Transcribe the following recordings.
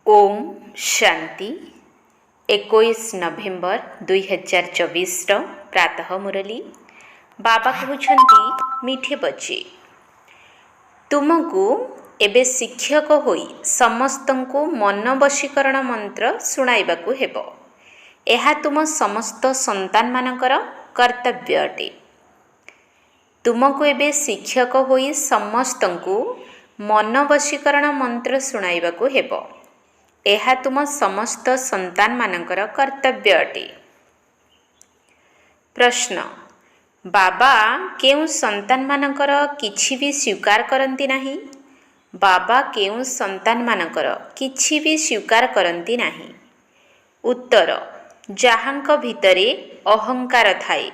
ओम शांति 21 नवेम्बर 2024 प्रातः मुरली बाबा कहते मीठे बच्चे तुमको एबे शिक्षक होई समस्त को मन वशीकरण मंत्र शुणाइबाकु हेबो। एहा तुम समस्त संतान मानकर कर्तव्य अटे। तुमको एबे शिक्षक होई समस्त को मन वशीकरण मंत्र शुणाइबाकु हेबो। एहा तुम समस्त संतान मानकर कर्तव्य अटे। प्रश्न बाबा केउ संतान मानकर किछि भी स्वीकार करती नाही? बाबा केउ संतान मानकर किछि भी स्वीकार करती नाही? उत्तर जाहांक भितरे अहंकार थाए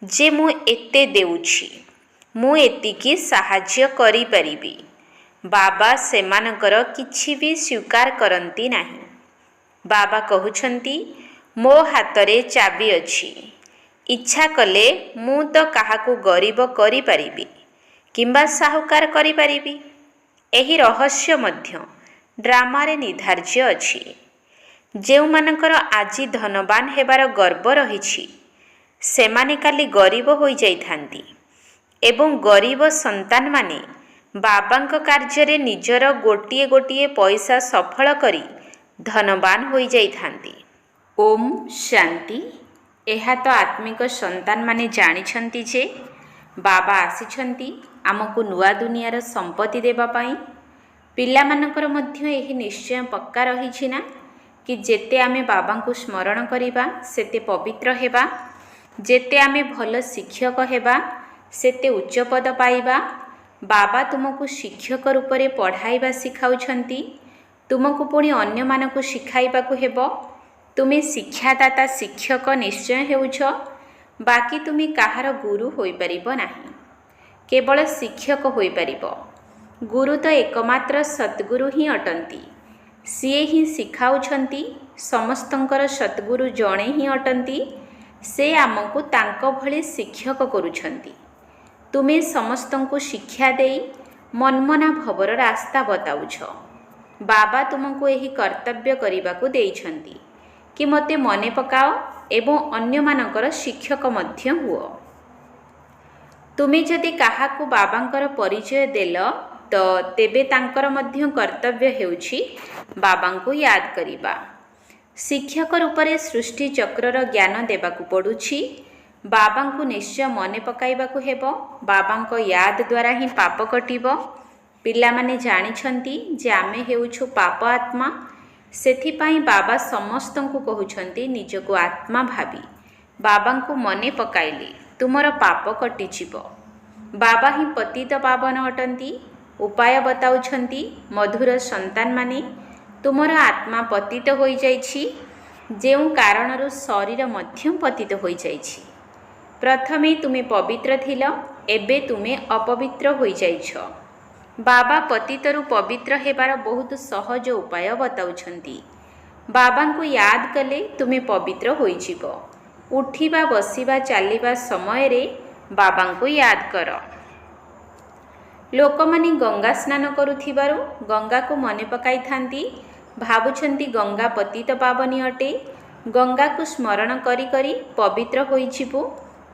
जे मु एते देउछि मु एतिकी साहाय्य करि परिबि। बाबा सेमानकर किछि भी स्वीकार करती नाही। बाबा कहउछंती मो हातरे चाबी अछि, इच्छा कले मु तो काहाकू गरीब करि परिबि किंबा साहुकार करि परिबि। एही रहस्य मध्य ड्रामा रे निर्धार्य अछि। जेउ मानकर आजि धनवान हेबार गर्व रहिछि सेमाने काली गरीब होई जाइथांती एवं गरीब संतान माने बाबांक कार्य निजर गोटिए गोटिए पैसा सफल करी धनवान होई जाइथांती। ओम शांति। एहा तो आत्मिक संतान माने जानिछंती जे बाबा आसिछंती आमको नुआ दुनियार संपत्ति देबा पाई। पिला मानकर मध्य एही निश्चय पक्का रहिछि ना कि जेते आमे बाबांकु स्मरण करिबा सेते पवित्र हेबा, जेते आमे भल शिक्षक हेबा सेते उच्च पद पाइबा। बाबा तुमको शिक्षक रूप में पढ़ाइबा शिखाउछंती, तुमको पुणी अन्य मानकु शिखाइबाकु हेबो। तुमे शिक्षादाता शिक्षक निश्चय हेउछ, बाकी तुमे काहार गुरु होई परिबो नाही, केवल शिक्षक होई परिबो। गुरु तो एकमात्र सद्गुरु ही अटंती, सिए ही शिखाउछंती। समस्तंकर सद्गुरु जणे ही अटंती, से आमको तांको भली शिक्षक करूछंती। तुमे समस्तंकु शिक्षा देई मनमना भवर रास्ता बताउछ। बाबा तुमको यही कर्तव्य करिबाकु देइछंती कि मते मने पकाओ एवं अन्य मानकर शिक्षक मध्य हुओ। तुमे जदि काहाकु बाबांकर परिचय देल तो तेबे तांकर मध्य कर्तव्य हेउछि बाबांकु याद करिबा। शिक्षक रूपरे सृष्टि चक्रर ज्ञान देबाकु पडुछि। बाबांकु निश्चय मने पकाइबाकु हेबो। बाबांको याद द्वारा ही पाप कटिबो। पिला माने जानिछंती जे आमे हेउछु पाप आत्मा, सेथिपाई बाबा समस्तंकु कहउछंती निजको आत्मा भाबी बाबांकु मने पकाइले तुमर पाप कटिजिबो। बाबा ही पतित पावन अटंती, उपाय बताउछंती। मधुर संतान माने तुमर आत्मा पतित होई जाइछि, जेउ कारणरु शरीर मध्य पतित होई जाइछि। प्रथमे तुमे पवित्र थिल, एबे तुमे अपवित्र होई जाइछ। बाबा पतितरु पवित्र हेबार बहुत सहज उपाय बताउछंती। बाबांकु याद कले तुमे पवित्र होई जिवो। उठिबा बसिबा चालिबा समय रे बाबांकु याद कर। लोकमानी गंगा स्नान करुथिबारु गंगा को मने पकाई थांती, भाबुछंती गंगा पतित पावनी अटे। गंगा को स्मरण करी करी पवित्र होई जिवो,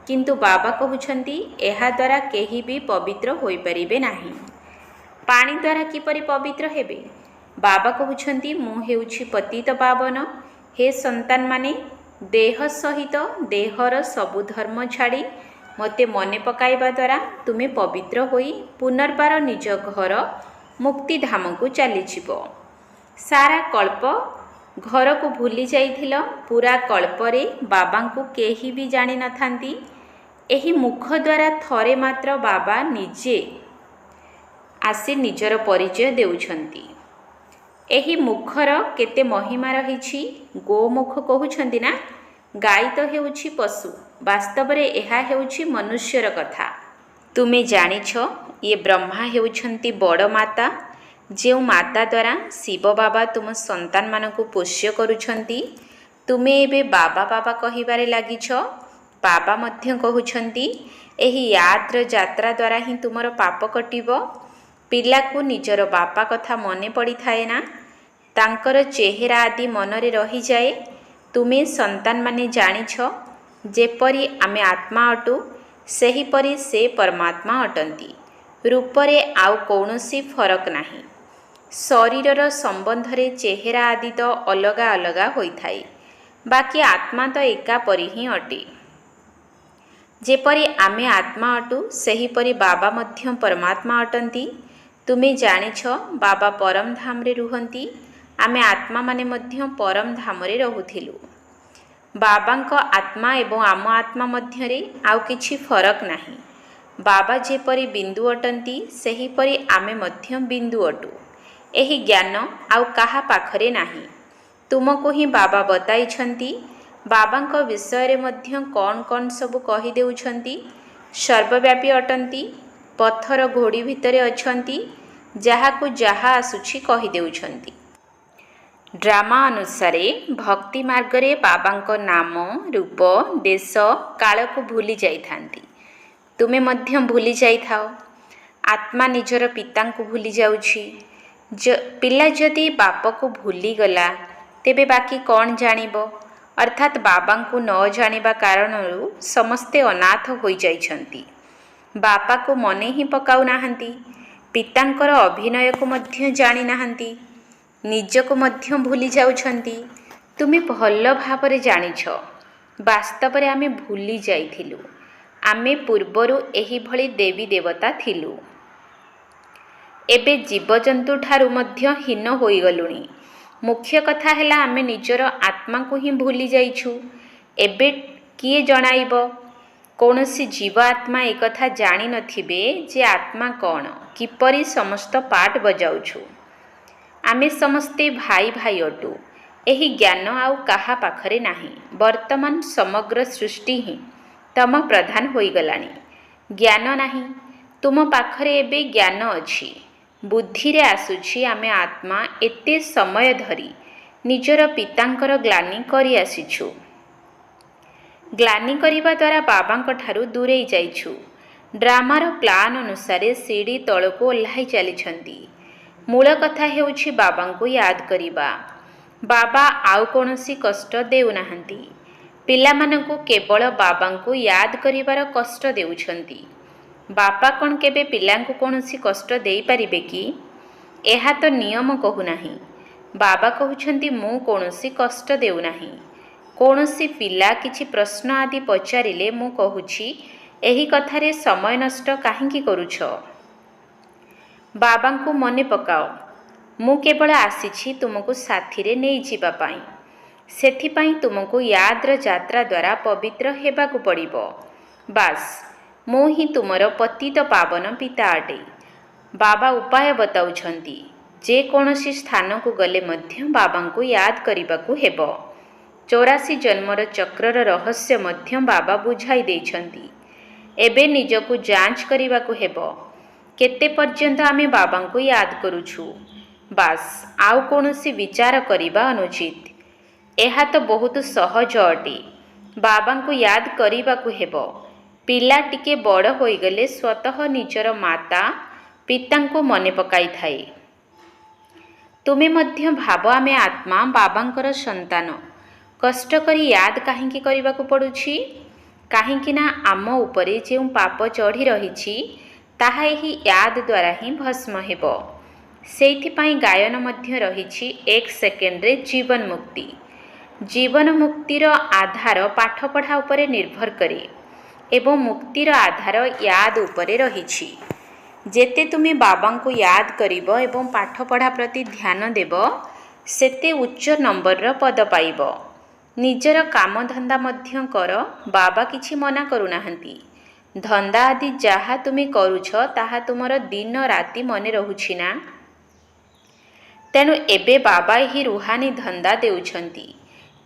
किंतु बाबा कहउछंती एहा द्वारा केही भी पवित्र होई परिबे नाही। पानी द्वारा किपरि पवित्र हेबे? बाबा कहउछंती मु हेउछि पतित पावन। हे संतान माने देह सहित देहर सबु धर्म छाड़ी मते मने पकाइबा द्वारा तुमे पवित्र होई पुनर्बार निज घर मुक्ति धाम को चली जिवो। सारा कल्प घर को भूली जाइथिल, पूरा कल्परे बाबांकु केही भी जानी नथांती। एही मुख द्वारा थरे मात्र बाबा निजे आसी निजर परिचय देउछंती। एही मुखर केते महिमा रहिछि। गोमुख कहउछंती ना, गाई तो हेउछि पशु, वास्तव रे एहा हेउछि मनुष्यर कथा। तुमे जानिछ ये ब्रह्मा हेउछंती बड़ माता, जेउ माता द्वारा शिव बाबा तुम संतान मानकु पोष्य करूछंती। तुमे एबे बाबा बाबा कहिबारे लागिछ। बाबा मध्य कहउछंती एही यात्र यात्रा द्वारा ही तुमर पाप कटिबो। पिला को निजर बापा कथा मने पड़ी थाए ना, ତାଙ୍କର ଚେହେରା ଆଦି ମନରେ ରହିଯାଏ। ତୁମେ ସନ୍ତାନମାନେ ଜାଣିଛ, ଯେପରି ଆମେ ଆତ୍ମା ଅଟୁ, ସେହିପରି ସେ ପରମାତ୍ମା ଅଟନ୍ତି। ରୂପରେ ଆଉ କୌଣସି ଫରକ ନାହିଁ। ଶରୀରର ସମ୍ବନ୍ଧରେ ଚେହେରା ଆଦି ତ ଅଲଗା ଅଲଗା ହୋଇଥାଏ, ବାକି ଆତ୍ମା ତ ଏକାପରି ହିଁ ଅଟେ। ଯେପରି ଆମେ ଆତ୍ମା ଅଟୁ, ସେହିପରି ବାବା ମଧ୍ୟ ପରମାତ୍ମା ଅଟନ୍ତି। ତୁମେ ଜାଣିଛ, ବାବା ପରମ ଧାମରେ ରୁହନ୍ତି। ଆମେ ଆତ୍ମାମାନେ ମଧ୍ୟ ପରମ ଧାମରେ ରହୁଥିଲୁ। ବାବାଙ୍କ ଆତ୍ମା ଏବଂ ଆମ ଆତ୍ମା ମଧ୍ୟରେ ଆଉ କିଛି ଫରକ ନାହିଁ। ବାବା ଯେପରି ବିନ୍ଦୁ ଅଟନ୍ତି, ସେହିପରି ଆମେ ମଧ୍ୟ ବିନ୍ଦୁ ଅଟୁ। ଏହି ଜ୍ଞାନ ଆଉ କାହା ପାଖରେ ନାହିଁ। ତୁମକୁ ହିଁ ବାବା ବତାଇଛନ୍ତି। ବାବାଙ୍କ ବିଷୟରେ ମଧ୍ୟ କ'ଣ କ'ଣ ସବୁ କହିଦେଉଛନ୍ତି। ସର୍ବବ୍ୟାପୀ ଅଟନ୍ତି, ପଥର ଘୋଡ଼ି ଭିତରେ ଅଛନ୍ତି, ଯାହାକୁ ଯାହା ଆସୁଛି କହିଦେଉଛନ୍ତି। ଡ୍ରାମା ଅନୁସାରେ ଭକ୍ତି ମାର୍ଗରେ ବାବାଙ୍କ ନାମ, ରୂପ, ଦେଶ, କାଳକୁ ଭୁଲି ଯାଇଥାନ୍ତି। ତୁମେ ମଧ୍ୟ ଭୁଲି ଯାଇଥାଅ। ଆତ୍ମା ନିଜର ପିତାଙ୍କୁ ଭୁଲି ଯାଉଛି। ପିଲା ଯଦି ବାପକୁ ଭୁଲିଗଲା, ତେବେ ବାକି କ'ଣ ଜାଣିବ? ଅର୍ଥାତ୍ ବାବାଙ୍କୁ ନ ଜାଣିବା କାରଣରୁ ସମସ୍ତେ ଅନାଥ ହୋଇଯାଇଛନ୍ତି। ବାପାକୁ ମନେ ହିଁ ପକାଉନାହାନ୍ତି। ପିତାଙ୍କର ଅଭିନୟକୁ ମଧ୍ୟ ଜାଣିନାହାନ୍ତି। ନିଜକୁ ମଧ୍ୟ ଭୁଲି ଯାଉଛନ୍ତି। ତୁମେ ଭଲ ଭାବରେ ଜାଣିଛ, ବାସ୍ତବରେ ଆମେ ଭୁଲି ଯାଇଥିଲୁ। ଆମେ ପୂର୍ବରୁ ଏହିଭଳି ଦେବୀ ଦେବତା ଥିଲୁ। ଏବେ ଜୀବଜନ୍ତୁ ଠାରୁ ମଧ୍ୟ ହୀନ ହୋଇଗଲୁଣି। ମୁଖ୍ୟ କଥା ହେଲା, ଆମେ ନିଜର ଆତ୍ମାକୁ ହିଁ ଭୁଲି ଯାଇଛୁ। ଏବେ କିଏ ଜଣାଇବ? କୌଣସି ଜୀବ ଆତ୍ମା ଏକଥା ଜାଣିନଥିବେ ଯେ ଆତ୍ମା କ'ଣ, କିପରି ସମସ୍ତ ପାର୍ଟ ବଜାଉଛୁ। ଆମେ ସମସ୍ତେ ଭାଇ ଭାଇ ଅଟୁ। ଏହି ଜ୍ଞାନ ଆଉ କାହା ପାଖରେ ନାହିଁ। ବର୍ତ୍ତମାନ ସମଗ୍ର ସୃଷ୍ଟି ହିଁ ତମ ପ୍ରଧାନ ହୋଇଗଲାଣି। ଜ୍ଞାନ ନାହିଁ। ତୁମ ପାଖରେ ଏବେ ଜ୍ଞାନ ଅଛି। ବୁଦ୍ଧିରେ ଆସୁଛି, ଆମେ ଆତ୍ମା ଏତେ ସମୟ ଧରି ନିଜର ପିତାଙ୍କର ଗ୍ଲାନି କରି ଆସିଛୁ। ଗ୍ଲାନି କରିବା ଦ୍ୱାରା ବାବାଙ୍କ ଠାରୁ ଦୂରେଇ ଯାଇଛୁ। ଡ୍ରାମାର ପ୍ଲାନ୍ ଅନୁସାରେ ସିଡ଼ି ତଳକୁ ଓହ୍ଲାଇ ଚାଲିଛନ୍ତି। ମୂଳ କଥା ହେଉଛି ବାବାଙ୍କୁ ୟାଦ କରିବା। ବାବା ଆଉ କୌଣସି କଷ୍ଟ ଦେଉନାହାନ୍ତି। ପିଲାମାନଙ୍କୁ କେବଳ ବାବାଙ୍କୁ ୟାଦ କରିବାର କଷ୍ଟ ଦେଉଛନ୍ତି। ବାପା କ'ଣ କେବେ ପିଲାଙ୍କୁ କୌଣସି କଷ୍ଟ ଦେଇପାରିବେ କି? ଏହା ତ ନିୟମ କହୁନାହିଁ। ବାବା କହୁଛନ୍ତି, ମୁଁ କୌଣସି କଷ୍ଟ ଦେଉନାହିଁ। କୌଣସି ପିଲା କିଛି ପ୍ରଶ୍ନ ଆଦି ପଚାରିଲେ ମୁଁ କହୁଛି, ଏହି କଥାରେ ସମୟ ନଷ୍ଟ କାହିଁକି କରୁଛ? ବାବାଙ୍କୁ ମନେ ପକାଅ। ମୁଁ କେବଳ ଆସିଛି ତୁମକୁ ସାଥିରେ ନେଇଯିବା ପାଇଁ। ସେଥିପାଇଁ ତୁମକୁ ୟାଦର ଯାତ୍ରା ଦ୍ୱାରା ପବିତ୍ର ହେବାକୁ ପଡ଼ିବ। ବାସ୍, ମୁଁ ହିଁ ତୁମର ପତିତ ପାବନ ପିତା ଅଟେ। ବାବା ଉପାୟ ବତାଉଛନ୍ତି। ଯେକୌଣସି ସ୍ଥାନକୁ ଗଲେ ମଧ୍ୟ ବାବାଙ୍କୁ ୟାଦ କରିବାକୁ ହେବ। 84 ଜନ୍ମର ଚକ୍ରର ରହସ୍ୟ ମଧ୍ୟ ବାବା ବୁଝାଇ ଦେଇଛନ୍ତି। ଏବେ ନିଜକୁ ଯାଞ୍ଚ କରିବାକୁ ହେବ, କେତେ ପର୍ଯ୍ୟନ୍ତ ଆମେ ବାବାଙ୍କୁ ୟାଦ କରୁଛୁ। ବାସ୍, ଆଉ କୌଣସି ବିଚାର କରିବା ଅନୁଚିତ। ଏହା ତ ବହୁତ ସହଜ ଅଟେ। ବାବାଙ୍କୁ ୟାଦ କରିବାକୁ ହେବ। ପିଲା ଟିକେ ବଡ଼ ହୋଇଗଲେ ସ୍ୱତଃ ନିଜର ମାତା ପିତାଙ୍କୁ ମନେ ପକାଇଥାଏ। ତୁମେ ମଧ୍ୟ ଭାବ, ଆମେ ଆତ୍ମା ବାବାଙ୍କର ସନ୍ତାନ। କଷ୍ଟ କରି ୟାଦ କାହିଁକି କରିବାକୁ ପଡ଼ୁଛି? କାହିଁକି ନା ଆମ ଉପରେ ଯେଉଁ ପାପ ଚଢ଼ି ରହିଛି, ତାହା ଏହି ୟାଦ ଦ୍ୱାରା ହିଁ ଭସ୍ମ ହେବ। ସେଇଥିପାଇଁ ଗାୟନ ମଧ୍ୟ ରହିଛି, 1 ସେକେଣ୍ଡରେ ଜୀବନ ମୁକ୍ତି। ଜୀବନ ମୁକ୍ତିର ଆଧାର ପାଠପଢ଼ା ଉପରେ ନିର୍ଭର କରେ ଏବଂ ମୁକ୍ତିର ଆଧାର ୟାଦ ଉପରେ ରହିଛି। ଯେତେ ତୁମେ ବାବାଙ୍କୁ ୟାଦ କରିବ ଏବଂ ପାଠପଢ଼ା ପ୍ରତି ଧ୍ୟାନ ଦେବ, ସେତେ ଉଚ୍ଚ ନମ୍ବରର ପଦ ପାଇବ। ନିଜର କାମଧନ୍ଦା ମଧ୍ୟ କର। ବାବା କିଛି ମନା କରୁନାହାନ୍ତି। ଧନ୍ଦା ଆଦି ଯାହା ତୁମେ କରୁଛ, ତାହା ତୁମର ଦିନ ରାତି ମନେ ରହୁଛି ନା? ତେଣୁ ଏବେ ବାବା ଏହି ରୁହାନୀ ଧନ୍ଦା ଦେଉଛନ୍ତି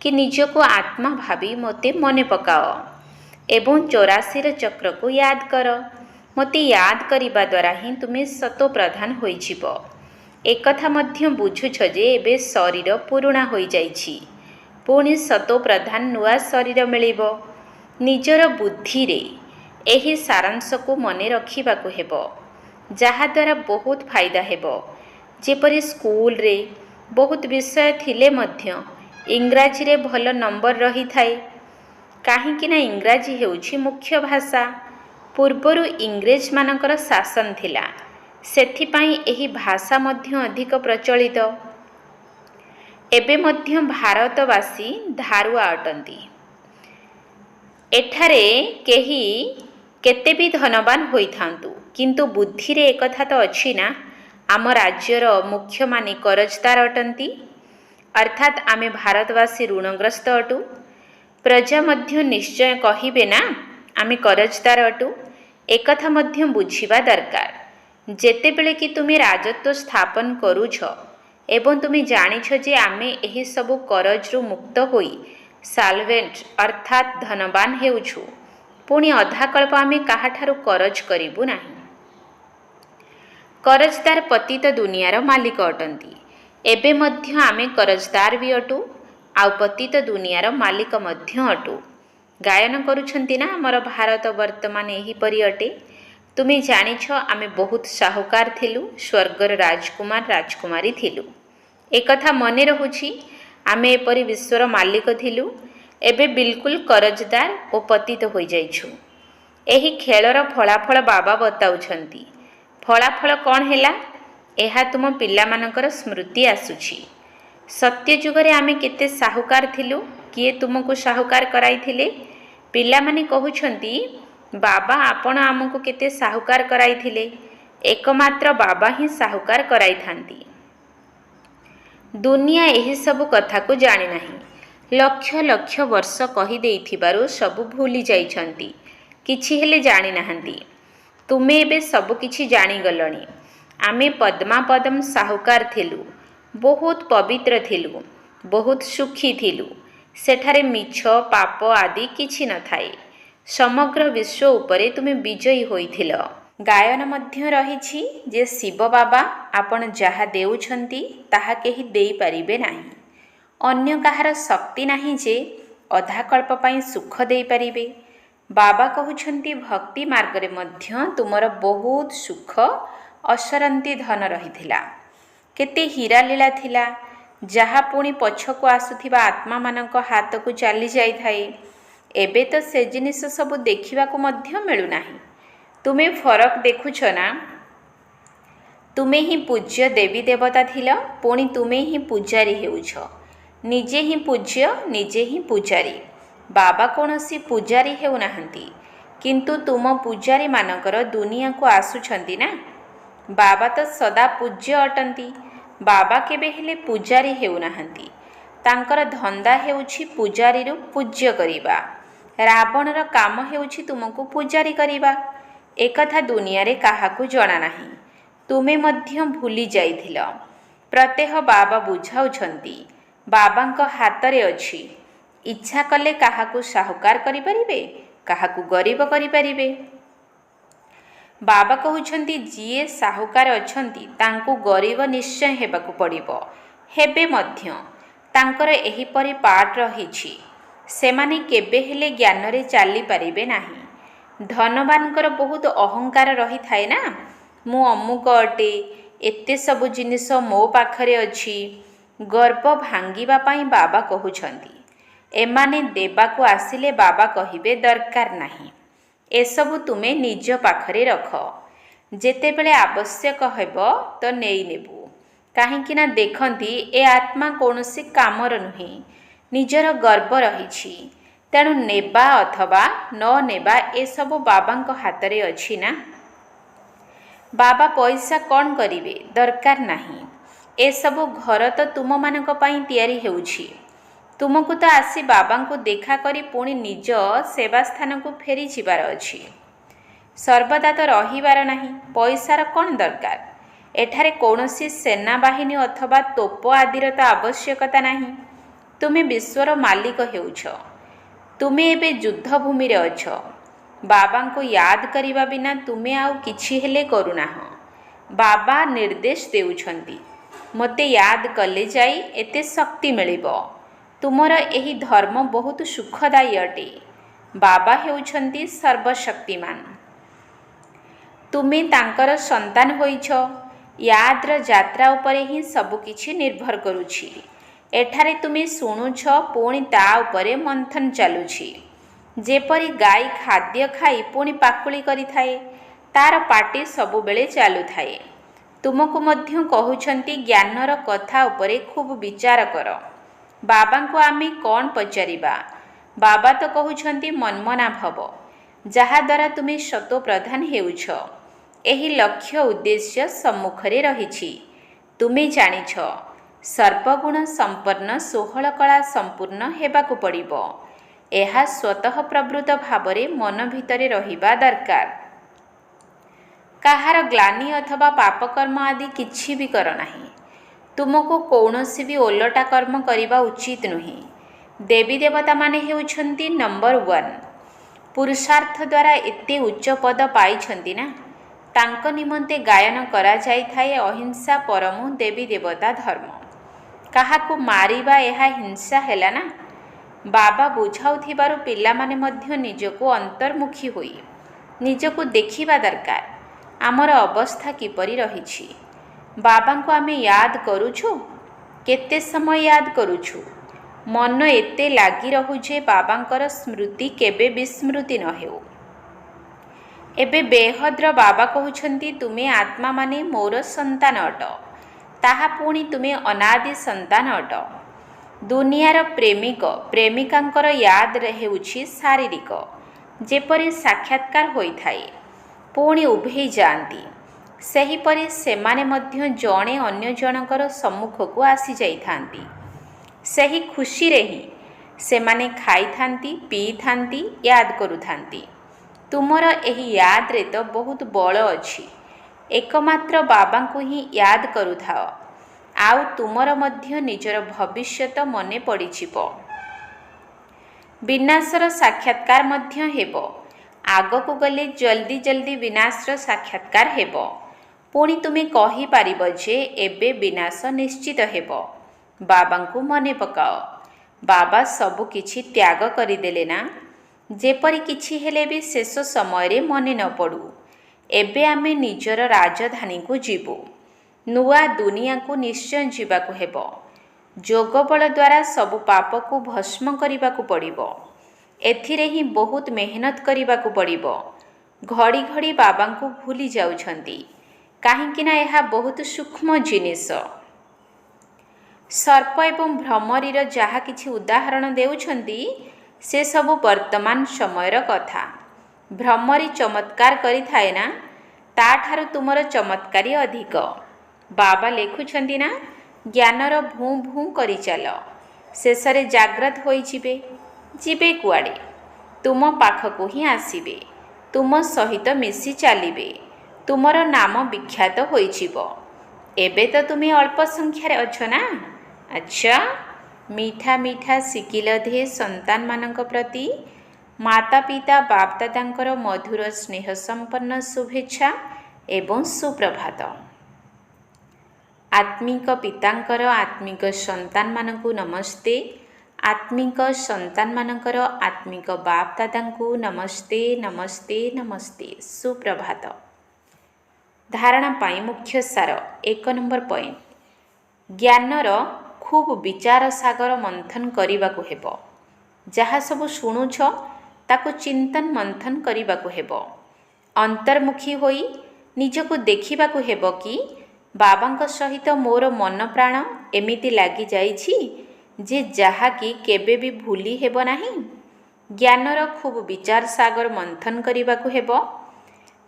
କି ନିଜକୁ ଆତ୍ମା ଭାବି ମୋତେ ମନେ ପକାଅ ଏବଂ 84ର ଚକ୍ରକୁ ୟାଦ କର। ମୋତେ ୟାଦ କରିବା ଦ୍ୱାରା ହିଁ ତୁମେ ସତୋପ୍ରଧାନ ହୋଇଯିବ। ଏକଥା ମଧ୍ୟ ବୁଝୁଛ ଯେ ଏବେ ଶରୀର ପୁରୁଣା ହୋଇଯାଇଛି। ପୁଣି ସତୋପ୍ରଧାନ ନୂଆ ଶରୀର ମିଳିବ। ନିଜର ବୁଦ୍ଧିରେ ଏହି ସାରାଂଶକୁ ମନେ ରଖିବାକୁ ହେବ, ଯାହାଦ୍ୱାରା ବହୁତ ଫାଇଦା ହେବ। ଯେପରି ସ୍କୁଲରେ ବହୁତ ବିଷୟ ଥିଲେ ମଧ୍ୟ ଇଂରାଜୀରେ ଭଲ ନମ୍ବର ରହିଥାଏ। କାହିଁକି ନା ଇଂରାଜୀ ହେଉଛି ମୁଖ୍ୟ ଭାଷା। ପୂର୍ବରୁ ଇଂରେଜମାନଙ୍କର ଶାସନ ଥିଲା, ସେଥିପାଇଁ ଏହି ଭାଷା ମଧ୍ୟ ଅଧିକ ପ୍ରଚଳିତ। ଏବେ ମଧ୍ୟ ଭାରତବାସୀ ଧାରୁଆ ଅଟନ୍ତି। ଏଠାରେ କେହି କେତେ ବି ଧନବାନ ହୋଇଥାନ୍ତୁ, କିନ୍ତୁ ବୁଦ୍ଧିରେ ଏକଥା ତ ଅଛି ନା, ଆମ ରାଜ୍ୟର ମୁଖ୍ୟମାନେ କରଜଦାର ଅଟନ୍ତି, ଅର୍ଥାତ୍ ଆମେ ଭାରତବାସୀ ଋଣଗ୍ରସ୍ତ ଅଟୁ। ପ୍ରଜା ମଧ୍ୟ ନିଶ୍ଚୟ କହିବେ ନା ଆମେ କରଜଦାର ଅଟୁ। ଏକଥା ମଧ୍ୟ ବୁଝିବା ଦରକାର। ଯେତେବେଳେ କି ତୁମେ ରାଜତ୍ୱ ସ୍ଥାପନ କରୁଛ ଏବଂ ତୁମେ ଜାଣିଛ ଯେ ଆମେ ଏହିସବୁ କରଜରୁ ମୁକ୍ତ ହୋଇ ସାଲଭେଣ୍ଟ ଅର୍ଥାତ୍ ଧନବାନ ହେଉଛୁ, ପୁଣି ଅଧାକଳ୍ପ ଆମେ କାହାଠାରୁ କରଜ କରିବୁ ନାହିଁ। କରଜଦାର ପତିତ ଦୁନିଆର ମାଲିକ ଅଟନ୍ତି। ଏବେ ମଧ୍ୟ ଆମେ କରଜଦାର ବି ଅଟୁ, ଆଉ ପତିତ ଦୁନିଆର ମାଲିକ ମଧ୍ୟ ଅଟୁ। ଗାୟନ କରୁଛନ୍ତି ନା ଆମର ଭାରତ ବର୍ତ୍ତମାନ ଏହିପରି ଅଟେ। ତୁମେ ଜାଣିଛ ଆମେ ବହୁତ ସାହୁକାର ଥିଲୁ, ସ୍ୱର୍ଗର ରାଜକୁମାର ରାଜକୁମାରୀ ଥିଲୁ। ଏକଥା ମନେ ରହୁଛି। ଆମେ ଏପରି ବିଶ୍ୱର ମାଲିକ ଥିଲୁ, ଏବେ ବିଲକୁଲ କରଜଦାର ଓ ପତିତ ହୋଇଯାଇଛୁ। ଏହି ଖେଳର ଫଳାଫଳ ବାବା ବତାଉଛନ୍ତି। ଫଳାଫଳ କ'ଣ ହେଲା? ଏହା ତୁମ ପିଲାମାନଙ୍କର ସ୍ମୃତି ଆସୁଛି। ସତ୍ୟଯୁଗରେ ଆମେ କେତେ ସାହୁକାର ଥିଲୁ, କିଏ ତୁମକୁ ସାହୁକାର କରାଇଥିଲେ? ପିଲାମାନେ କହୁଛନ୍ତି, ବାବା ଆପଣ ଆମକୁ କେତେ ସାହୁକାର କରାଇଥିଲେ। ଏକମାତ୍ର ବାବା ହିଁ ସାହୁକାର କରାଇଥାନ୍ତି। ଦୁନିଆ ଏହିସବୁ କଥାକୁ ଜାଣିନାହିଁ। ଲକ୍ଷ ଲକ୍ଷ ବର୍ଷ କହିଦେଇଥିବାରୁ ସବୁ ଭୁଲି ଯାଇଛନ୍ତି, କିଛି ହେଲେ ଜାଣିନାହାନ୍ତି। ତୁମେ ଏବେ ସବୁକିଛି ଜାଣିଗଲଣି। ଆମେ ପଦ୍ମାପଦମ ସାହୁକାର ଥିଲୁ, ବହୁତ ପବିତ୍ର ଥିଲୁ, ବହୁତ ସୁଖୀ ଥିଲୁ। ସେଠାରେ ମିଛ ପାପ ଆଦି କିଛି ନଥାଏ। ସମଗ୍ର ବିଶ୍ୱ ଉପରେ ତୁମେ ବିଜୟୀ ହୋଇଥିଲ। ଗାୟନ ମଧ୍ୟ ରହିଛି ଯେ ଶିବ ବାବା ଆପଣ ଯାହା ଦେଉଛନ୍ତି ତାହା କେହି ଦେଇପାରିବେ ନାହିଁ। ଅନ୍ୟ କାହାର ଶକ୍ତି ନାହିଁ ଯେ ଅଧାକଳ୍ପ ପାଇଁ ସୁଖ ଦେଇପାରିବେ। ବାବା କହୁଛନ୍ତି ଭକ୍ତି ମାର୍ଗରେ ମଧ୍ୟ ତୁମର ବହୁତ ସୁଖ ଅସରନ୍ତି ଧନ ରହିଥିଲା। କେତେ ହୀରାଲୀଳା ଥିଲା, ଯାହା ପୁଣି ପଛକୁ ଆସୁଥିବା ଆତ୍ମାମାନଙ୍କ ହାତକୁ ଚାଲି ଯାଇଥାଏ। ଏବେ ତ ସେ ଜିନିଷ ସବୁ ଦେଖିବାକୁ ମଧ୍ୟ ମିଳୁନାହିଁ। ତୁମେ ଫରକ ଦେଖୁଛ ନା? ତୁମେ ହିଁ ପୂଜ୍ୟ ଦେବୀ ଦେବତା ଥିଲ, ପୁଣି ତୁମେ ହିଁ ପୂଜାରୀ ହେଉଛ। ନିଜେ ହିଁ ପୂଜ୍ୟ, ନିଜେ ହିଁ ପୂଜାରୀ। ବାବା କୌଣସି ପୂଜାରୀ ହେଉନାହାନ୍ତି, କିନ୍ତୁ ତୁମ ପୂଜାରୀମାନଙ୍କର ଦୁନିଆକୁ ଆସୁଛନ୍ତି ନା। ବାବା ତ ସଦା ପୂଜ୍ୟ ଅଟନ୍ତି। ବାବା କେବେ ହେଲେ ପୂଜାରୀ ହେଉନାହାନ୍ତି। ତାଙ୍କର ଧନ୍ଦା ହେଉଛି ପୂଜାରୀରୁ ପୂଜ୍ୟ କରିବା। ରାବଣର କାମ ହେଉଛି ତୁମକୁ ପୂଜାରୀ କରିବା। ଏକଥା ଦୁନିଆରେ କାହାକୁ ଜଣାନାହିଁ। ତୁମେ ମଧ୍ୟ ଭୁଲି ଯାଇଥିଲ। ପ୍ରତ୍ୟହ ବାବା ବୁଝାଉଛନ୍ତି, ବାବାଙ୍କ ହାତରେ ଅଛି। ଇଚ୍ଛା କଲେ କାହାକୁ ସାହୁକାର କରିପାରିବେ, କାହାକୁ ଗରିବ କରିପାରିବେ। ବାବା କହୁଛନ୍ତି ଯିଏ ସାହୁକାର ଅଛନ୍ତି ତାଙ୍କୁ ଗରିବ ନିଶ୍ଚୟ ହେବାକୁ ପଡ଼ିବ, ହେବେ ମଧ୍ୟ। ତାଙ୍କର ଏହିପରି ପାଠ ରହିଛି। ସେମାନେ କେବେ ହେଲେ ଜ୍ଞାନରେ ଚାଲିପାରିବେ ନାହିଁ। ଧନବାନଙ୍କର ବହୁତ ଅହଙ୍କାର ରହିଥାଏ ନା, ମୁଁ ଅମୁକ ଅଟେ, ଏତେ ସବୁ ଜିନିଷ ମୋ ପାଖରେ ଅଛି। ଗର୍ବ ଭାଙ୍ଗିବା ପାଇଁ ବାବା କହୁଛନ୍ତି। ଏମାନେ ଦେବାକୁ ଆସିଲେ ବାବା କହିବେ ଦରକାର ନାହିଁ, ଏସବୁ ତୁମେ ନିଜ ପାଖରେ ରଖ। ଯେତେବେଳେ ଆବଶ୍ୟକ ହେବ ତ ନେଇନେବୁ। କାହିଁକି ନା ଦେଖନ୍ତି ଏ ଆତ୍ମା କୌଣସି କାମର ନୁହେଁ। ନିଜର ଗର୍ବ ରହିଛି। ତେଣୁ ନେବା ଅଥବା ନ ନେବା ଏସବୁ ବାବାଙ୍କ ହାତରେ ଅଛି ନା। ବାବା ପଇସା କ'ଣ କରିବେ, ଦରକାର ନାହିଁ। ଏସବୁ ଘର ତ ତୁମମାନଙ୍କ ପାଇଁ ତିଆରି ହେଉଛି। ତୁମକୁ ତ ଆସି ବାବାଙ୍କୁ ଦେଖା କରି ପୁଣି ନିଜ ସେବାସ୍ଥାନକୁ ଫେରି ଯିବାର ଅଛି। ସର୍ବଦା ତ ରହିବାର ନାହିଁ। ପଇସାର କ'ଣ ଦରକାର? ଏଠାରେ କୌଣସି ସେନାବାହିନୀ ଅଥବା ତୋପ ଆଦିର ତ ଆବଶ୍ୟକତା ନାହିଁ। ତୁମେ ବିଶ୍ୱର ମାଲିକ ହେଉଛ। ତୁମେ ଏବେ ଯୁଦ୍ଧଭୂମିରେ ଅଛ। ବାବାଙ୍କୁ ୟାଦ କରିବା ବିନା ତୁମେ ଆଉ କିଛି ହେଲେ କରୁନାହଁ। ବାବା ନିର୍ଦ୍ଦେଶ ଦେଉଛନ୍ତି, ମୋତେ ୟାଦ କଲେ ଯାଇ ଏତେ ଶକ୍ତି ମିଳିବ। ତୁମର ଏହି ଧର୍ମ ବହୁତ ସୁଖଦାୟୀ ଅଟେ। ବାବା ହେଉଛନ୍ତି ସର୍ବଶକ୍ତିମାନ। ତୁମେ ତାଙ୍କର ସନ୍ତାନ ହୋଇଛ। ୟାଦ୍ର ଯାତ୍ରା ଉପରେ ହିଁ ସବୁକିଛି ନିର୍ଭର କରୁଛି। ଏଠାରେ ତୁମେ ଶୁଣୁଛ, ପୁଣି ତା ଉପରେ ମନ୍ଥନ ଚାଲୁଛି। ଯେପରି ଗାଈ ଖାଦ୍ୟ ଖାଇ ପୁଣି ପାକୁଳି କରିଥାଏ, ତାର ପାଟି ସବୁବେଳେ ଚାଲୁଥାଏ। ତୁମକୁ ମଧ୍ୟ କହୁଛନ୍ତି ଜ୍ଞାନର କଥା ଉପରେ ଖୁବ୍ ବିଚାର କର। ବାବାଙ୍କୁ ଆମେ କ'ଣ ପଚାରିବା? ବାବା ତ କହୁଛନ୍ତି ମନ୍ମନା ଭବ, ଯାହାଦ୍ୱାରା ତୁମେ ସତୋପ୍ରଧାନ ହେଉଛ। ଏହି ଲକ୍ଷ୍ୟ ଉଦ୍ଦେଶ୍ୟ ସମ୍ମୁଖରେ ରହିଛି। ତୁମେ ଜାଣିଛ, ସର୍ବଗୁଣ ସମ୍ପନ୍ନ 16 କଳା ସମ୍ପୂର୍ଣ୍ଣ ହେବାକୁ ପଡ଼ିବ। ଏହା ସ୍ୱତଃ ପ୍ରବୃତ୍ତ ଭାବରେ ମନ ଭିତରେ ରହିବା ଦରକାର। କାହାର ଗ୍ଲାନି ଅଥବା ପାପକର୍ମ ଆଦି କିଛି ବି କର ନାହିଁ। ତୁମକୁ କୌଣସି ବି ଓଲଟା କର୍ମ କରିବା ଉଚିତ ନୁହେଁ। ଦେବୀ ଦେବତାମାନେ ହେଉଛନ୍ତି ନମ୍ବର 1। ପୁରୁଷାର୍ଥ ଦ୍ୱାରା ଏତେ ଉଚ୍ଚ ପଦ ପାଇଛନ୍ତି ନା, ତାଙ୍କ ନିମନ୍ତେ ଗାୟନ କରାଯାଇଥାଏ ଅହିଂସା ପରମୋ ଦେବୀ ଦେବତା ଧର୍ମ। କାହାକୁ ମାରିବା ଏହା ହିଂସା ହେଲା ନା। ବାବା ବୁଝାଉଥିବାରୁ ପିଲାମାନେ ମଧ୍ୟ ନିଜକୁ ଅନ୍ତର୍ମୁଖୀ ହୋଇ ନିଜକୁ ଦେଖିବା ଦରକାର। ଆମର ଅବସ୍ଥା କିପରି ରହିଛି? ବାବାଙ୍କୁ ଆମେ ୟାଦ କରୁଛୁ? କେତେ ସମୟ ୟାଦ କରୁଛୁ? ମନ ଏତେ ଲାଗି ରହୁ ଯେ ବାବାଙ୍କର ସ୍ମୃତି କେବେ ବିସ୍ମୃତି ନ ହେଉ। ଏବେ ବେହଦ୍ର ବାବା କହୁଛନ୍ତି, ତୁମେ ଆତ୍ମାମାନେ ମୋର ସନ୍ତାନ ଅଟ। ତାହା ପୁଣି ତୁମେ ଅନାଦି ସନ୍ତାନ ଅଟ। ଦୁନିଆର ପ୍ରେମିକ ପ୍ରେମିକାଙ୍କର ୟାଦ ହେଉଛି ଶାରୀରିକ। ଯେପରି ସାକ୍ଷାତକାର ହୋଇଥାଏ, ପୁଣି ଉଭେଇ ଯାଆନ୍ତି, ସେହିପରି ସେମାନେ ମଧ୍ୟ ଜଣେ ଅନ୍ୟ ଜଣଙ୍କର ସମ୍ମୁଖକୁ ଆସିଯାଇଥାନ୍ତି। ସେହି ଖୁସିରେ ହିଁ ସେମାନେ ଖାଇଥାନ୍ତି, ପିଇଥାନ୍ତି, ୟାଦ କରୁଥାନ୍ତି। ତୁମର ଏହି ୟାଦରେ ତ ବହୁତ ବଳ ଅଛି। ଏକମାତ୍ର ବାବାଙ୍କୁ ହିଁ ୟାଦ କରୁଥାଅ, ଆଉ ତୁମର ମଧ୍ୟ ନିଜର ଭବିଷ୍ୟତ ମନେ ପଡ଼ିଯିବ। ବିନାଶର ସାକ୍ଷାତକାର ମଧ୍ୟ ହେବ। ଆଗକୁ ଗଲେ ଜଲ୍ଦି ଜଲ୍ଦି ବିନାଶର ସାକ୍ଷାତକାର ହେବ। ପୁଣି ତୁମେ କହିପାରିବ ଯେ ଏବେ ବିନାଶ ନିଶ୍ଚିତ ହେବ। ବାବାଙ୍କୁ ମନେ ପକାଅ। ବାବା ସବୁ କିଛି ତ୍ୟାଗ କରିଦେଲେ ନା। ଯେପରି କିଛି ହେଲେ ବି ଶେଷ ସମୟରେ ମନେ ନ ପଡ଼ୁ। ଏବେ ଆମେ ନିଜର ରାଜଧାନୀକୁ ଯିବୁ। ନୂଆ ଦୁନିଆକୁ ନିଶ୍ଚୟ ଯିବାକୁ ହେବ। ଯୋଗବଳ ଦ୍ୱାରା ସବୁ ପାପକୁ ଭସ୍ମ କରିବାକୁ ପଡ଼ିବ। ଏଥିରେ ହିଁ ବହୁତ ମେହନତ କରିବାକୁ ପଡ଼ିବ। ଘଡ଼ି ଘଡ଼ି ବାବାଙ୍କୁ ଭୁଲି ଯାଉଛନ୍ତି, କାହିଁକିନା ଏହା ବହୁତ ସୂକ୍ଷ୍ମ ଜିନିଷ। ସର୍ପ ଏବଂ ଭ୍ରମରୀର ଯାହା କିଛି ଉଦାହରଣ ଦେଉଛନ୍ତି, ସେସବୁ ବର୍ତ୍ତମାନ ସମୟର କଥା। ଭ୍ରମରୀ ଚମତ୍କାର କରିଥାଏ ନା, ତାଠାରୁ ତୁମର ଚମତ୍କାରୀ ଅଧିକ। ବାବା ଲେଖୁଛନ୍ତି ନା, ଜ୍ଞାନର ଭୁଁ ଭୁଁ କରିଚାଲ। ଶେଷରେ ଜାଗ୍ରତ ହୋଇଯିବେ। ଯିବେ କୁଆଡ଼େ? ତୁମ ପାଖକୁ ହିଁ ଆସିବେ। ତୁମ ସହିତ ମିଶି ଚାଲିବେ। ତୁମର ନାମ ବିଖ୍ୟାତ ହୋଇଯିବ। ଏବେ ତ ତୁମେ ଅଳ୍ପ ସଂଖ୍ୟାରେ ଅଛ ନା। ଆଚ୍ଛା, ମିଠା ମିଠା ଶିକିଲ ଧେ ସନ୍ତାନମାନଙ୍କ ପ୍ରତି ମାତା ପିତା ବାପଦାଦାଙ୍କର ମଧୁର ସ୍ନେହ ସମ୍ପନ୍ନ ଶୁଭେଚ୍ଛା ଏବଂ ସୁପ୍ରଭାତ। ଆତ୍ମିକ ପିତାଙ୍କର ଆତ୍ମିକ ସନ୍ତାନମାନଙ୍କୁ ନମସ୍ତେ। ଆତ୍ମିକ ସନ୍ତାନମାନଙ୍କର ଆତ୍ମିକ ବାପଦାଦାଙ୍କୁ ନମସ୍ତେ ନମସ୍ତେ ନମସ୍ତେ। ସୁପ୍ରଭାତ। ଧାରଣା ପାଇଁ ମୁଖ୍ୟ ସାର। 1 ନମ୍ବର ପଏଣ୍ଟ, ଜ୍ଞାନର ଖୁବ୍ ବିଚାର ସାଗର ମନ୍ଥନ କରିବାକୁ ହେବ। ଯାହା ସବୁ ଶୁଣୁଛ ତାକୁ ଚିନ୍ତନ ମନ୍ଥନ କରିବାକୁ ହେବ। ଅନ୍ତର୍ମୁଖୀ ହୋଇ ନିଜକୁ ଦେଖିବାକୁ ହେବ କି ବାବାଙ୍କ ସହିତ ମୋର ମନ ପ୍ରାଣ ଏମିତି ଲାଗିଯାଇଛି ଯେ ଯାହାକି କେବେ ବି ଭୁଲି ହେବ ନାହିଁ। ଜ୍ଞାନର ଖୁବ୍ ବିଚାର ସାଗର ମନ୍ଥନ କରିବାକୁ ହେବ।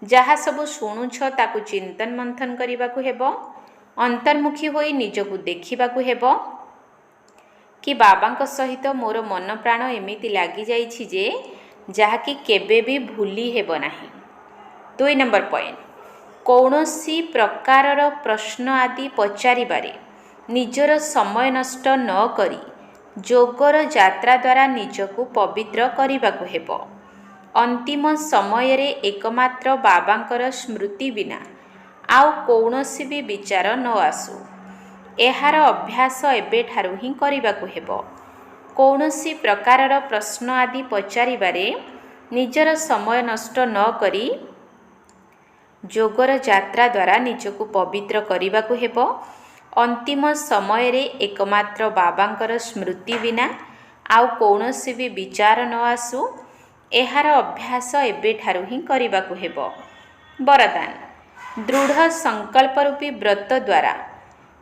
ଯାହା ସବୁ ଶୁଣୁଛ ତାକୁ ଚିନ୍ତନ ମନ୍ଥନ କରିବାକୁ ହେବ। ଅନ୍ତର୍ମୁଖୀ ହୋଇ ନିଜକୁ ଦେଖିବାକୁ ହେବ କି ବାବାଙ୍କ ସହିତ ମୋର ମନ ପ୍ରାଣ ଏମିତି ଲାଗିଯାଇଛି ଯେ ଯାହାକି କେବେ ବି ଭୁଲି ହେବ ନାହିଁ। 2 ନମ୍ବର ପଏଣ୍ଟ, କୌଣସି ପ୍ରକାରର ପ୍ରଶ୍ନ ଆଦି ପଚାରିବାରେ ନିଜର ସମୟ ନଷ୍ଟ ନ କରି ଯୋଗର ଯାତ୍ରା ଦ୍ୱାରା ନିଜକୁ ପବିତ୍ର କରିବାକୁ ହେବ। ଅନ୍ତିମ ସମୟରେ ଏକମାତ୍ର ବାବାଙ୍କର ସ୍ମୃତି ବିନା ଆଉ କୌଣସି ବି ବିଚାର ନ ଆସୁ। ଏହାର ଅଭ୍ୟାସ ଏବେଠାରୁ ହିଁ କରିବାକୁ ହେବ। କୌଣସି ପ୍ରକାରର ପ୍ରଶ୍ନ ଆଦି ପଚାରିବାରେ ନିଜର ସମୟ ନଷ୍ଟ ନ କରି ଯୋଗର ଯାତ୍ରା ଦ୍ୱାରା ନିଜକୁ ପବିତ୍ର କରିବାକୁ ହେବ। ଅନ୍ତିମ ସମୟରେ ଏକମାତ୍ର ବାବାଙ୍କର ସ୍ମୃତି ବିନା ଆଉ କୌଣସି ବି ବିଚାର ନ ଆସୁ, ଏହାର ଅଭ୍ୟାସ ଏବେଠାରୁ ହିଁ କରିବାକୁ ହେବ। ବରଦାନ: ଦୃଢ଼ ସଂକଳ୍ପ ରୂପୀ ବ୍ରତ ଦ୍ୱାରା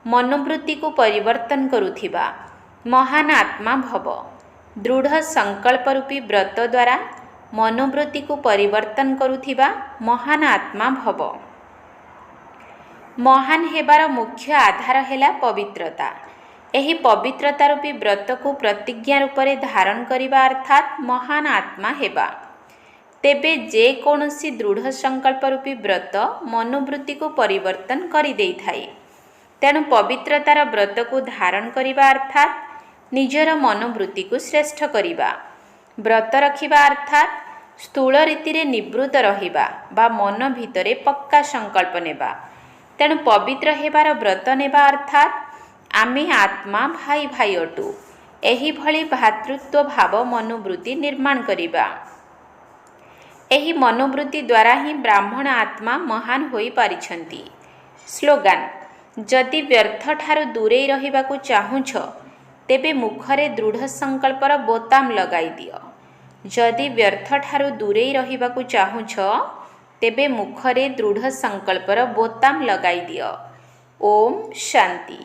ମନୋବୃତ୍ତିକୁ ପରିବର୍ତ୍ତନ କରୁଥିବା ମହାନ ଆତ୍ମା ଭବ। ଦୃଢ଼ ସଂକଳ୍ପ ରୂପୀ ବ୍ରତ ଦ୍ୱାରା ମନୋବୃତ୍ତିକୁ ପରିବର୍ତ୍ତନ କରୁଥିବା ମହାନ ଆତ୍ମା ଭବ। ମହାନ ହେବାର ମୁଖ୍ୟ ଆଧାର ହେଲା ପବିତ୍ରତା। ଏହି ପବିତ୍ରତା ରୂପୀ ବ୍ରତକୁ ପ୍ରତିଜ୍ଞା ରୂପରେ ଧାରଣ କରିବା ଅର୍ଥାତ୍ ମହାନ ଆତ୍ମା ହେବା। ତେବେ ଯେକୌଣସି ଦୃଢ଼ ସଂକଳ୍ପ ରୂପୀ ବ୍ରତ ମନୋବୃତ୍ତିକୁ ପରିବର୍ତ୍ତନ କରିଦେଇଥାଏ। ତେଣୁ ପବିତ୍ରତାର ବ୍ରତକୁ ଧାରଣ କରିବା ଅର୍ଥାତ୍ ନିଜର ମନୋବୃତ୍ତିକୁ ଶ୍ରେଷ୍ଠ କରିବା। ବ୍ରତ ରଖିବା ଅର୍ଥାତ୍ ସ୍ଥୂଳ ରୀତିରେ ନିବୃତ୍ତ ରହିବା ବା ମନ ଭିତରେ ପକ୍କା ସଂକଳ୍ପ ନେବା। ତେଣୁ ପବିତ୍ର ହେବାର ବ୍ରତ ନେବା ଅର୍ଥାତ୍ ଆମେ ଆତ୍ମା ଭାଇ ଭାଇ ଅଟୁ, ଏହିଭଳି ଭାତୃତ୍ୱ ଭାବ ମନୋବୃତ୍ତି ନିର୍ମାଣ କରିବା। ଏହି ମନୋବୃତ୍ତି ଦ୍ୱାରା ହିଁ ବ୍ରାହ୍ମଣ ଆତ୍ମା ମହାନ ହୋଇପାରିଛନ୍ତି। ସ୍ଲୋଗାନ: ଯଦି ବ୍ୟର୍ଥଠାରୁ ଦୂରେଇ ରହିବାକୁ ଚାହୁଁଛ, ତେବେ ମୁଖରେ ଦୃଢ଼ ସଂକଳ୍ପର ବୋତାମ ଲଗାଇ ଦିଅ। ଯଦି ବ୍ୟର୍ଥଠାରୁ ଦୂରେଇ ରହିବାକୁ ଚାହୁଁଛ, ତେବେ ମୁଖରେ ଦୃଢ଼ ସଂକଳ୍ପର ବୋତାମ ଲଗାଇ ଦିଅ। ଓମ୍ ଶାନ୍ତି।